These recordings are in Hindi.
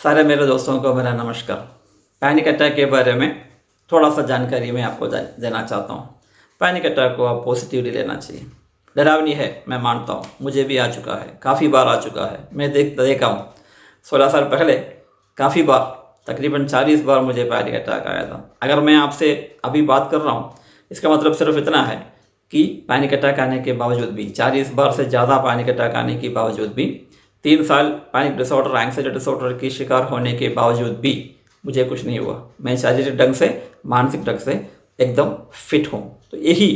सारे मेरे दोस्तों को मेरा नमस्कार। पैनिक अटैक के बारे में थोड़ा सा जानकारी मैं आपको देना चाहता हूँ। पैनिक अटैक को आप पॉजिटिवली लेना चाहिए। डरावनी है, मैं मानता हूँ, मुझे भी आ चुका है, काफ़ी बार आ चुका है। मैं देखा हूँ 16 साल पहले काफ़ी बार, तकरीबन 40 बार मुझे पैनिक अटैक आया था। अगर मैं आपसे अभी बात कर रहा हूँ, इसका मतलब सिर्फ इतना है कि पैनिक अटैक आने के बावजूद भी, 40 बार से ज़्यादा पैनिक अटैक आने के बावजूद भी, 3 साल पैनिक डिसऑर्डर, एंग्जाइटी डिसऑर्डर की शिकार होने के बावजूद भी मुझे कुछ नहीं हुआ। मैं शारीरिक ढंग से, मानसिक ढंग से एकदम फिट हूँ। तो यही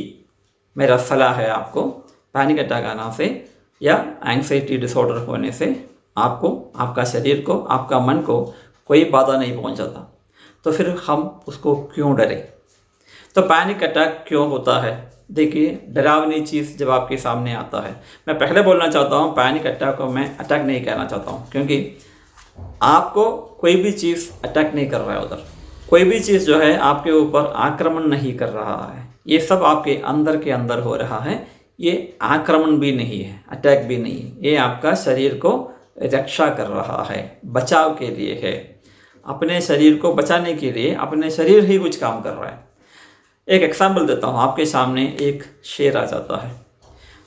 मेरा सलाह है आपको। पैनिक अटैक आना से या एंग्जाइटी डिसऑर्डर होने से आपको, आपका शरीर को, आपका मन को कोई बाधा नहीं पहुंचाता। तो फिर हम उसको क्यों डरें? तो पैनिक अटैक क्यों होता है? देखिए, डरावनी चीज़ जब आपके सामने आता है, मैं पहले बोलना चाहता हूँ पैनिक अटैक को मैं अटैक नहीं कहना चाहता हूँ, क्योंकि आपको कोई भी चीज़ अटैक नहीं कर रहा है। उधर कोई भी चीज़ जो है आपके ऊपर आक्रमण नहीं कर रहा है। ये सब आपके अंदर के अंदर हो रहा है। ये आक्रमण भी नहीं है, अटैक भी नहीं है। ये आपका शरीर को रक्षा कर रहा है, बचाव के लिए है। अपने शरीर को बचाने के लिए अपने शरीर ही कुछ काम कर रहा है। एक एग्जाम्पल देता हूँ। आपके सामने एक शेर आ जाता है,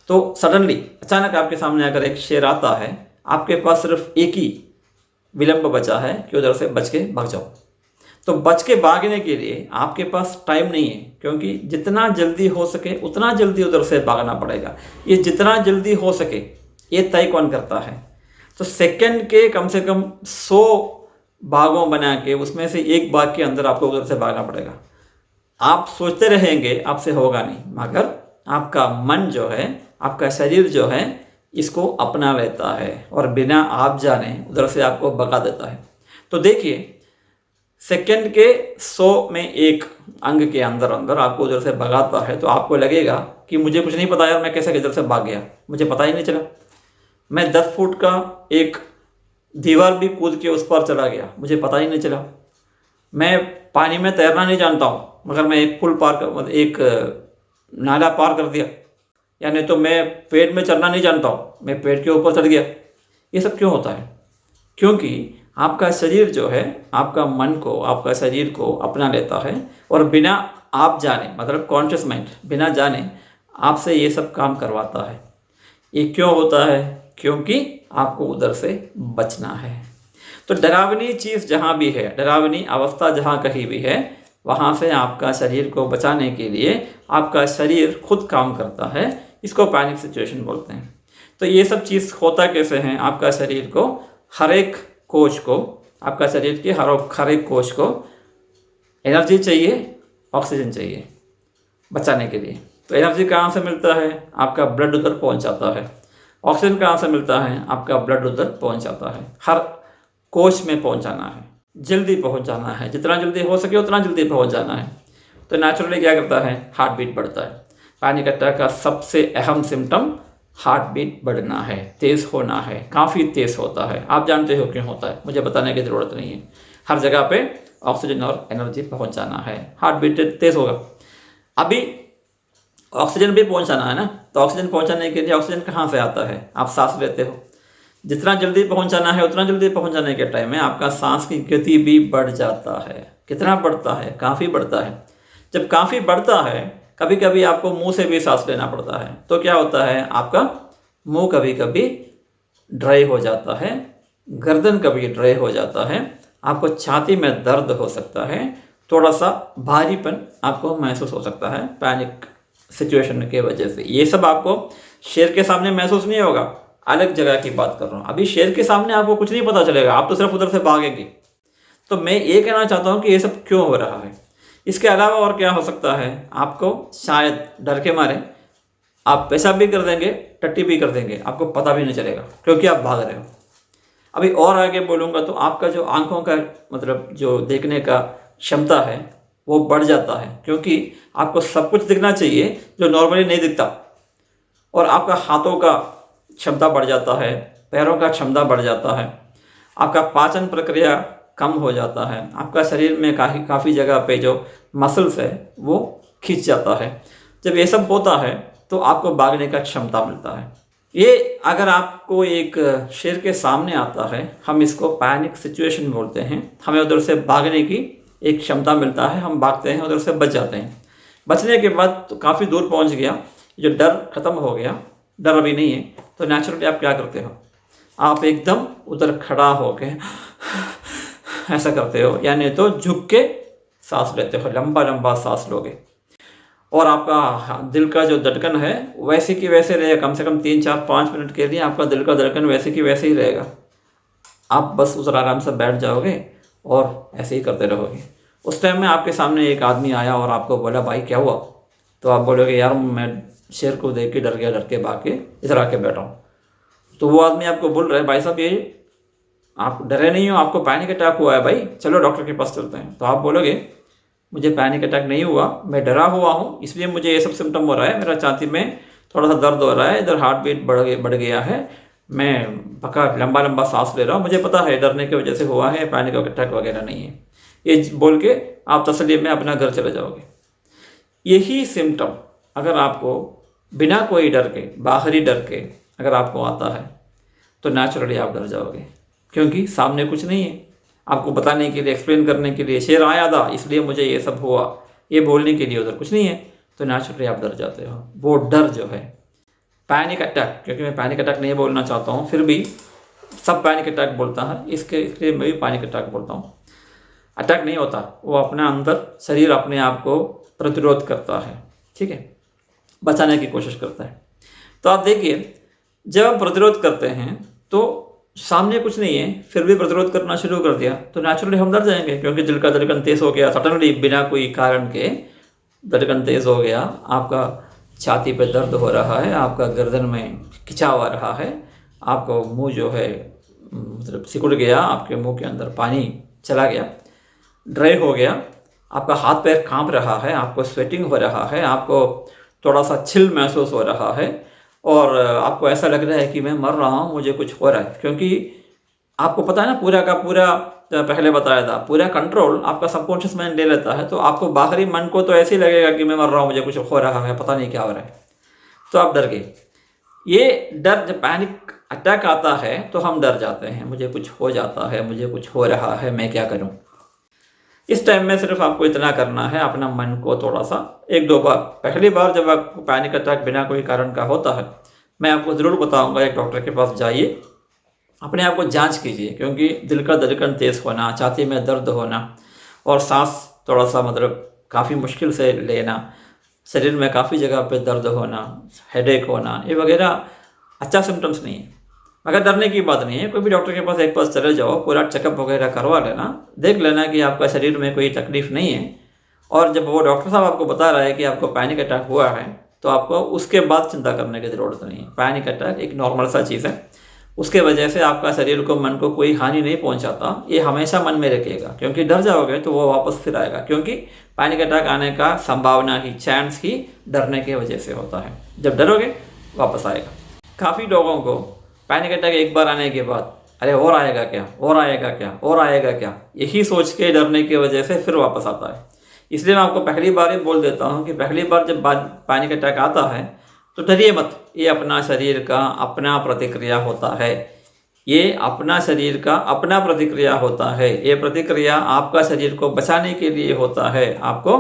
तो सडनली अचानक आपके सामने अगर एक शेर आता है, आपके पास सिर्फ एक ही विलंब बचा है कि उधर से बच के भाग जाओ। तो बच के भागने के लिए आपके पास टाइम नहीं है, क्योंकि जितना जल्दी हो सके उतना जल्दी उधर से भागना पड़ेगा। ये जितना जल्दी हो सके ये तय कौन करता है? तो सेकंड के कम से कम 100 भागों बना के उसमें से एक भाग के अंदर आपको उधर से भागना पड़ेगा। आप सोचते रहेंगे आपसे होगा नहीं, मगर आपका मन जो है, आपका शरीर जो है, इसको अपना लेता है और बिना आप जाने उधर से आपको भगा देता है। तो देखिए, सेकंड के 100 में एक अंग के अंदर अंदर आपको उधर से भगाता है, तो आपको लगेगा कि मुझे कुछ नहीं पता यार, मैं कैसे किधर से भाग गया, मुझे पता ही नहीं चला। मैं 10 फुट का एक दीवार भी कूद के उस पर चला गया, मुझे पता ही नहीं चला। मैं पानी में तैरना नहीं जानता हूँ, मगर मैं एक पुल पार कर, एक नाला पार कर दिया। या नहीं तो मैं पेड़ में चढ़ना नहीं जानता हूँ, मैं पेड़ के ऊपर चढ़ गया। ये सब क्यों होता है? क्योंकि आपका शरीर जो है, आपका मन को, आपका शरीर को अपना लेता है और बिना आप जाने, मतलब कॉन्शियस माइंड बिना जाने आपसे ये सब काम करवाता है। ये क्यों होता है? क्योंकि आपको उधर से बचना है। तो डरावनी चीज़ जहाँ भी है, डरावनी अवस्था जहाँ कहीं भी है, वहाँ से आपका शरीर को बचाने के लिए आपका शरीर खुद काम करता है। इसको पैनिक सिचुएशन बोलते हैं। तो ये सब चीज़ होता कैसे हैं? आपका शरीर को, हर एक कोश को, आपका शरीर के हर एक कोश को एनर्जी चाहिए, ऑक्सीजन चाहिए बचाने के लिए। तो एनर्जी कहाँ से मिलता है? आपका ब्लड उधर पहुँच जाता है। ऑक्सीजन कहाँ से मिलता है? आपका ब्लड उधर पहुँच जाता है। हर कोश में पहुँचाना है, जल्दी पहुँचाना है, जितना जल्दी हो सके उतना जल्दी पहुँच जाना है। तो नेचुरली क्या करता है? हार्ट बीट बढ़ता है। पैनिक अटैक का सबसे अहम सिम्टम हार्ट बीट बढ़ना है, तेज़ होना है, काफ़ी तेज़ होता है। आप जानते हो क्यों होता है, मुझे बताने की ज़रूरत नहीं है। हर जगह पे ऑक्सीजन और एनर्जी पहुंचाना है, हार्ट बीट तेज़ होगा। अभी ऑक्सीजन भी पहुंचाना है ना, तो ऑक्सीजन पहुंचाने के लिए ऑक्सीजन कहाँ से आता है? आप सांस लेते हो। जितना जल्दी पहुंचाना है उतना जल्दी पहुंचाने के टाइम में आपका सांस की गति भी बढ़ जाता है। कितना बढ़ता है? काफ़ी बढ़ता है। जब काफ़ी बढ़ता है, कभी कभी आपको मुंह से भी सांस लेना पड़ता है। तो क्या होता है? आपका मुंह कभी कभी ड्राई हो जाता है, गर्दन कभी ड्राई हो जाता है, आपको छाती में दर्द हो सकता है, थोड़ा सा भारीपन आपको महसूस हो सकता है पैनिक सिचुएशन की वजह से। ये सब आपको शेर के सामने महसूस नहीं होगा, अलग जगह की बात कर रहा हूँ। अभी शेर के सामने आपको कुछ नहीं पता चलेगा, आप तो सिर्फ उधर से भागेंगे। तो मैं ये कहना चाहता हूँ कि ये सब क्यों हो रहा है। इसके अलावा और क्या हो सकता है? आपको शायद डर के मारे आप पेशाब भी कर देंगे, टट्टी भी कर देंगे, आपको पता भी नहीं चलेगा, क्योंकि आप भाग रहे हो। अभी और आगे बोलूँगा तो आपका जो आंखों का, मतलब जो देखने का क्षमता है, वो बढ़ जाता है, क्योंकि आपको सब कुछ दिखना चाहिए जो नॉर्मली नहीं दिखता। और आपका हाथों का क्षमता बढ़ जाता है, पैरों का क्षमता बढ़ जाता है, आपका पाचन प्रक्रिया कम हो जाता है, आपका शरीर में काफ़ी जगह पे जो मसल्स है वो खींच जाता है। जब ये सब होता है तो आपको भागने का क्षमता मिलता है। ये अगर आपको एक शेर के सामने आता है, हम इसको पैनिक सिचुएशन बोलते हैं। हमें उधर से भागने की एक क्षमता मिलता है, हम भागते हैं, उधर से बच जाते हैं। बचने के बाद तो काफ़ी दूर पहुंच गया, जो डर खत्म हो गया, डर अभी नहीं है, तो नेचुरली आप क्या करते हो, आप एकदम उधर खड़ा हो के ऐसा करते हो, यानी तो झुक के सांस लेते हो, लंबा लंबा सांस लोगे, और आपका दिल का जो धड़कन है वैसे की वैसे रहेगा। कम से कम 3 4 5 मिनट के लिए आपका दिल का धड़कन वैसे की वैसे ही रहेगा। आप बस उस आराम से बैठ जाओगे और ऐसे ही करते रहोगे। उस टाइम में आपके सामने एक आदमी आया और आपको बोला भाई क्या हुआ, तो आप बोलोगे यार मैं शेर को देख के डर गया, डर के भाग के इधर आके बैठा हूँ। तो वो आदमी आपको बोल रहा है भाई साहब ये आप डरे नहीं हो, आपको पैनिक अटैक हुआ है भाई, चलो डॉक्टर के पास चलते हैं। तो आप बोलोगे मुझे पैनिक अटैक नहीं हुआ, मैं डरा हुआ हूँ, इसलिए मुझे ये सब सिम्टम हो रहा है, मेरा छाती में थोड़ा सा दर्द हो रहा है, इधर हार्ट बीट बढ़ गया है, मैं पक्का लंबा लंबा सांस ले रहा हूँ, मुझे पता है डरने की वजह से हुआ है, पैनिक अटैक वगैरह नहीं है। ये बोल के आप तसल्ली में अपना घर चले जाओगे। यही सिम्टम अगर आपको बिना कोई डर के, बाहरी डर के अगर आपको आता है तो नेचुरली आप डर जाओगे, क्योंकि सामने कुछ नहीं है आपको बताने के लिए, एक्सप्लेन करने के लिए। शेर आया था इसलिए मुझे ये सब हुआ, ये बोलने के लिए उधर कुछ नहीं है, तो नेचुरली आप डर जाते हो। वो डर जो है पैनिक अटैक, क्योंकि मैं पैनिक अटैक नहीं बोलना चाहता हूँ, फिर भी सब पैनिक अटैक बोलता है, इसलिए मैं भी पैनिक अटैक बोलता हूँ। अटैक नहीं होता, वो अपना अंदर शरीर अपने आप को प्रतिरोध करता है, ठीक है, बचाने की कोशिश करता है। तो आप देखिए जब आप प्रतिरोध करते हैं तो सामने कुछ नहीं है, फिर भी प्रतिरोध करना शुरू कर दिया, तो नेचुरली हम डर जाएंगे, क्योंकि दिल का धड़कन तेज हो गया, सडनली बिना कोई कारण के धड़कन तेज हो गया, आपका छाती पे दर्द हो रहा है, आपका गर्दन में खिंचाव आ रहा है, आपको मुंह जो है मतलब सिकुड़ गया, आपके मुंह के अंदर पानी चला गया, ड्राई हो गया, आपका हाथ पैर कांप रहा है, आपको स्वेटिंग हो रहा है, आपको थोड़ा सा छिल महसूस हो रहा है, और आपको ऐसा लग रहा है कि मैं मर रहा हूँ, मुझे कुछ हो रहा है, क्योंकि आपको पता है ना पूरा का पूरा, पहले बताया था, पूरा कंट्रोल आपका सबकॉन्शियस माइंड ले लेता है। तो आपको बाहरी मन को तो ऐसे ही लगेगा कि मैं मर रहा हूँ, मुझे कुछ हो रहा है, पता नहीं क्या हो रहा है, तो आप डर गए। ये डर जब पैनिक अटैक आता है तो हम डर जाते हैं, मुझे कुछ हो जाता है, मुझे कुछ हो रहा है, मैं क्या करूँ। इस टाइम में सिर्फ आपको इतना करना है, अपना मन को थोड़ा सा 1 2 बार, पहली बार जब आपको पैनिक अटैक बिना कोई कारण का होता है, मैं आपको ज़रूर बताऊंगा एक डॉक्टर के पास जाइए, अपने आप को जांच कीजिए, क्योंकि दिल का धड़कन तेज़ होना, छाती में दर्द होना, और सांस थोड़ा सा मतलब काफ़ी मुश्किल से लेना, शरीर में काफ़ी जगह पे दर्द होना, हेडेक होना, ये वगैरह अच्छा सिम्टम्स नहीं है, मगर डरने की बात नहीं है। कोई भी डॉक्टर के पास एक पास चले जाओ, पूरा चेकअप वगैरह करवा लेना, देख लेना कि आपका शरीर में कोई तकलीफ नहीं है, और जब वो डॉक्टर साहब आपको बता रहा है कि आपको पैनिक अटैक हुआ है, तो आपको उसके बाद चिंता करने की ज़रूरत नहीं है। पैनिक अटैक एक नॉर्मल सा चीज़ है, उसके वजह से आपका शरीर को, मन को कोई हानि नहीं पहुंचाता, ये हमेशा मन में रखिएगा, क्योंकि डर जाओगे तो वो वापस फिर आएगा, क्योंकि पैनिक अटैक आने का संभावना ही, चांस ही डरने की वजह से होता है। जब डरोगे वापस आएगा। काफ़ी लोगों को पैनिक अटैक एक बार आने के बाद अरे और आएगा क्या, और आएगा क्या, और आएगा क्या, यही सोच के डरने की वजह से फिर वापस आता है। इसलिए मैं आपको पहली बार ही बोल देता हूँ कि पहली बार जब पैनिक अटैक आता है तो डरिए मत, ये अपना शरीर का अपना प्रतिक्रिया होता है, ये अपना शरीर का अपना प्रतिक्रिया होता है, ये प्रतिक्रिया आपका शरीर को बचाने के लिए होता है, आपको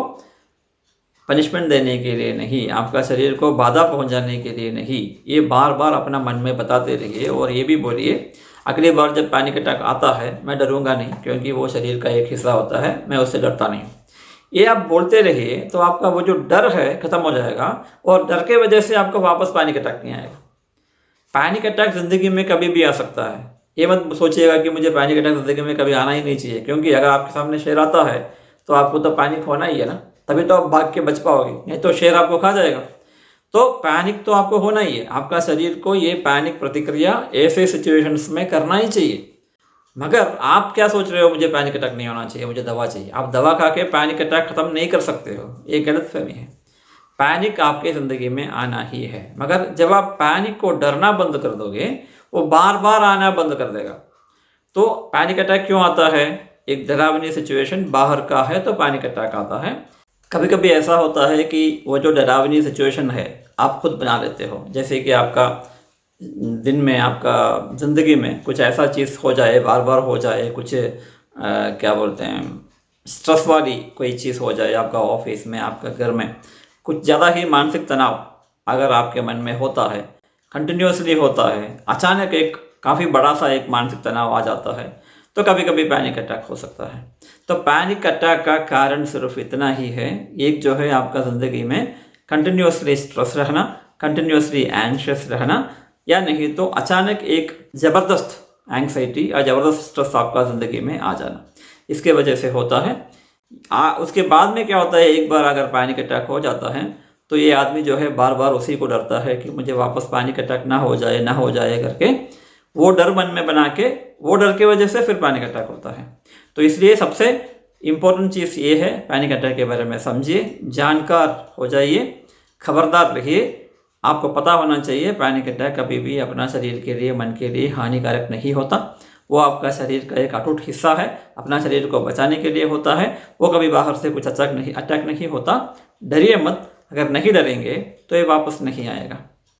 पनिशमेंट देने के लिए नहीं, आपका शरीर को बाधा पहुंचाने के लिए नहीं। ये बार बार अपना मन में बताते रहिए, और ये भी बोलिए अगली बार जब पैनिक अटैक आता है मैं डरूंगा नहीं, क्योंकि वो शरीर का एक हिस्सा होता है, मैं उससे डरता नहीं। ये आप बोलते रहिए तो आपका वो जो डर है खत्म हो जाएगा, और डर के वजह से आपको वापस पैनिक अटैक नहीं आएगा। पैनिक अटैक ज़िंदगी में कभी भी आ सकता है, ये मत सोचिएगा कि मुझे पैनिक अटैक ज़िंदगी में कभी आना ही नहीं चाहिए, क्योंकि अगर आपके सामने शेर आता है तो आपको तो पैनिक होना ही है ना, तभी तो आप भाग के बच पाओगे, नहीं तो शेर आपको खा जाएगा। तो पैनिक तो आपको होना ही है, आपका शरीर को ये पैनिक प्रतिक्रिया ऐसे सिचुएशंस में करना ही चाहिए। मगर आप क्या सोच रहे हो, मुझे पैनिक अटैक नहीं होना चाहिए, मुझे दवा चाहिए। आप दवा खा के पैनिक अटैक ख़त्म नहीं कर सकते हो, ये गलतफहमी है। पैनिक आपके ज़िंदगी में आना ही है, मगर जब आप पैनिक को डरना बंद कर दोगे, वो बार बार आना बंद कर देगा। तो पैनिक अटैक क्यों आता है, एक डरावनी सिचुएशन बाहर का है तो पैनिक अटैक आता है। कभी कभी ऐसा होता है कि वो जो डरावनी सिचुएशन है आप खुद बना लेते हो, जैसे कि आपका दिन में आपका ज़िंदगी में कुछ ऐसा चीज़ हो जाए, बार बार हो जाए, कुछ क्या बोलते हैं, स्ट्रेस वाली कोई चीज़ हो जाए आपका ऑफिस में, आपका घर में, कुछ ज़्यादा ही मानसिक तनाव अगर आपके मन में होता है, कंटिन्यूसली होता है, अचानक एक काफ़ी बड़ा सा एक मानसिक तनाव आ जाता है, तो कभी कभी पैनिक अटैक हो सकता है। तो पैनिक अटैक का कारण सिर्फ इतना ही है, एक जो है आपका ज़िंदगी में कंटिन्यूसली स्ट्रेस रहना, कंटिन्यूसली एंशियस रहना, या नहीं तो अचानक एक ज़बरदस्त एंग्जाइटी या ज़बरदस्त स्ट्रेस आपका ज़िंदगी में आ जाना, इसके वजह से होता है। उसके बाद में क्या होता है, एक बार अगर पैनिक अटैक हो जाता है तो ये आदमी जो है बार बार उसी को डरता है कि मुझे वापस पैनिक अटैक ना हो जाए करके, वो डर मन में बना के, वो डर की वजह से फिर पैनिक अटैक होता है। तो इसलिए सबसे इम्पोर्टेंट चीज़ ये है, पैनिक अटैक के बारे में समझिए, जानकार हो जाइए, खबरदार रहिए। आपको पता होना चाहिए पैनिक अटैक कभी भी अपना शरीर के लिए, मन के लिए हानिकारक नहीं होता। वो आपका शरीर का एक अटूट हिस्सा है, अपना शरीर को बचाने के लिए होता है। वो कभी बाहर से कुछ अटैक नहीं होता। डरिए मत, अगर नहीं डरेंगे तो ये वापस नहीं आएगा।